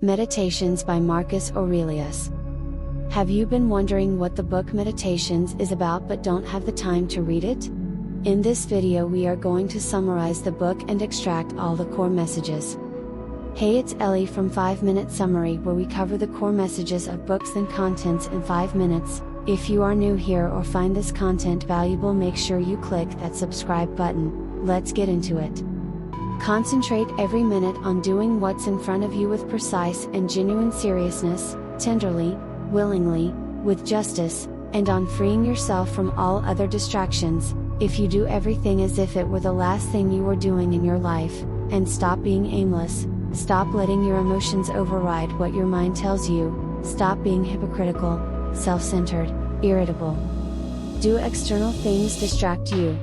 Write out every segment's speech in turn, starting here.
Meditations by Marcus Aurelius. Have you been wondering what the book Meditations is about but don't have the time to read it? In this video we are going to summarize the book and extract all the core messages. Hey, it's Ellie from 5 Minute Summary, where we cover the core messages of books and contents in 5 minutes. If you are new here or find this content valuable, make sure you click that subscribe button. Let's get into it. Concentrate every minute on doing what's in front of you with precise and genuine seriousness, tenderly, willingly, with justice, and on freeing yourself from all other distractions. If you do everything as if it were the last thing you were doing in your life, and stop being aimless, stop letting your emotions override what your mind tells you, stop being hypocritical, self-centered, irritable. Do external things distract you?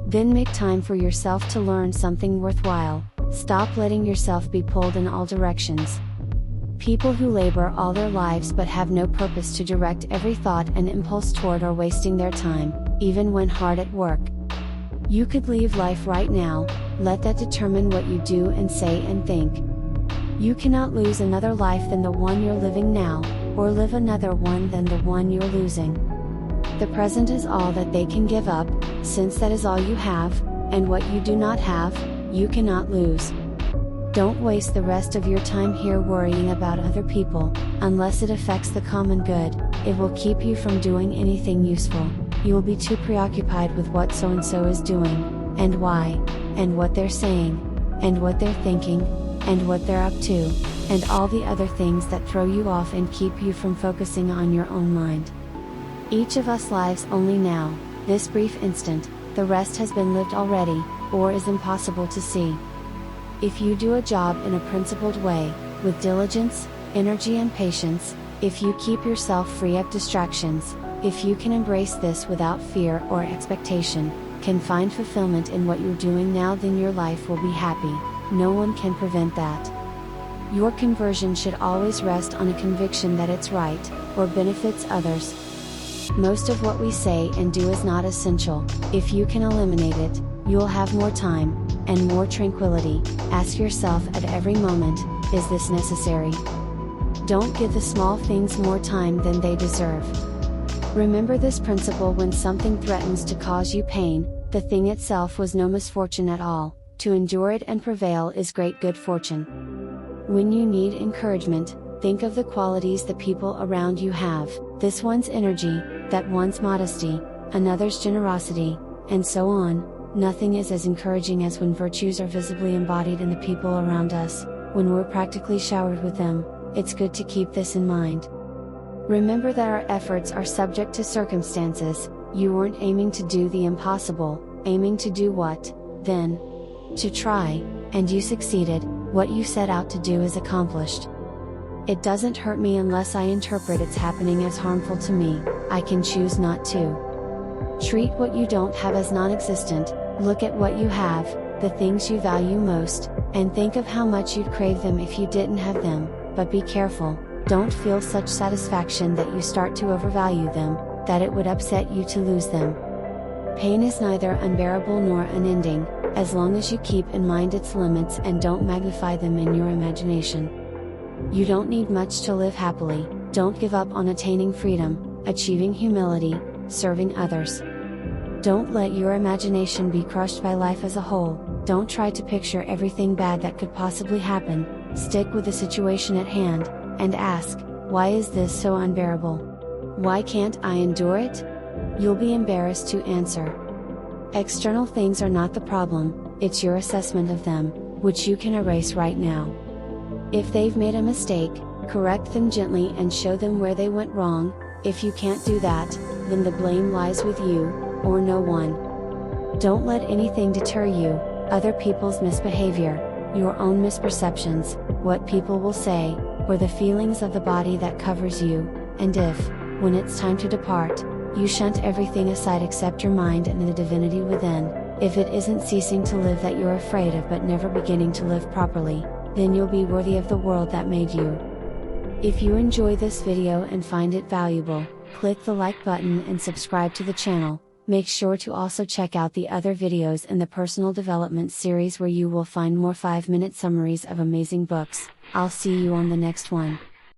Then make time for yourself to learn something worthwhile. Stop letting yourself be pulled in all directions. People who labor all their lives but have no purpose to direct every thought and impulse toward are wasting their time, even when hard at work. You could leave life right now. Let that determine what you do and say and think. You cannot lose another life than the one you're living now, or live another one than the one you're losing. The present is all that they can give up, since that is all you have, and what you do not have, you cannot lose. Don't waste the rest of your time here worrying about other people. Unless it affects the common good, it will keep you from doing anything useful. You will be too preoccupied with what so-and-so is doing, and why, and what they're saying, and what they're thinking, and what they're up to, and all the other things that throw you off and keep you from focusing on your own mind. Each of us lives only now, this brief instant. The rest has been lived already, or is impossible to see. If you do a job in a principled way, with diligence, energy and patience, if you keep yourself free of distractions, if you can embrace this without fear or expectation, can find fulfillment in what you're doing now, then your life will be happy. No one can prevent that. Your conversion should always rest on a conviction that it's right, or benefits others. Most of what we say and do is not essential. If you can eliminate it, you'll have more time, and more tranquility. Ask yourself at every moment, is this necessary? Don't give the small things more time than they deserve. Remember this principle: when something threatens to cause you pain, the thing itself was no misfortune at all. To endure it and prevail is great good fortune. When you need encouragement, think of the qualities the people around you have: this one's energy, that one's modesty, another's generosity, and so on. Nothing is as encouraging as when virtues are visibly embodied in the people around us, when we're practically showered with them. It's good to keep this in mind. Remember that our efforts are subject to circumstances. You weren't aiming to do the impossible, aiming to do what, then? To try, and you succeeded. What you set out to do is accomplished. It doesn't hurt me unless I interpret its happening as harmful to me. I can choose not to. Treat what you don't have as non-existent. Look at what you have, the things you value most, and think of how much you'd crave them if you didn't have them. But be careful, don't feel such satisfaction that you start to overvalue them, that it would upset you to lose them. Pain is neither unbearable nor unending, as long as you keep in mind its limits and don't magnify them in your imagination. You don't need much to live happily. Don't give up on attaining freedom, achieving humility, serving others. Don't let your imagination be crushed by life as a whole. Don't try to picture everything bad that could possibly happen. Stick with the situation at hand, and ask, why is this so unbearable? Why can't I endure it? You'll be embarrassed to answer. External things are not the problem, it's your assessment of them, which you can erase right now. If they've made a mistake, correct them gently and show them where they went wrong. If you can't do that, then the blame lies with you, or no one. Don't let anything deter you: other people's misbehavior, your own misperceptions, what people will say, or the feelings of the body that covers you. And if, when it's time to depart, you shunt everything aside except your mind and the divinity within, if it isn't ceasing to live that you're afraid of but never beginning to live properly, then you'll be worthy of the world that made you. If you enjoy this video and find it valuable, click the like button and subscribe to the channel. Make sure to also check out the other videos in the personal development series, where you will find more 5-minute summaries of amazing books. I'll see you on the next one.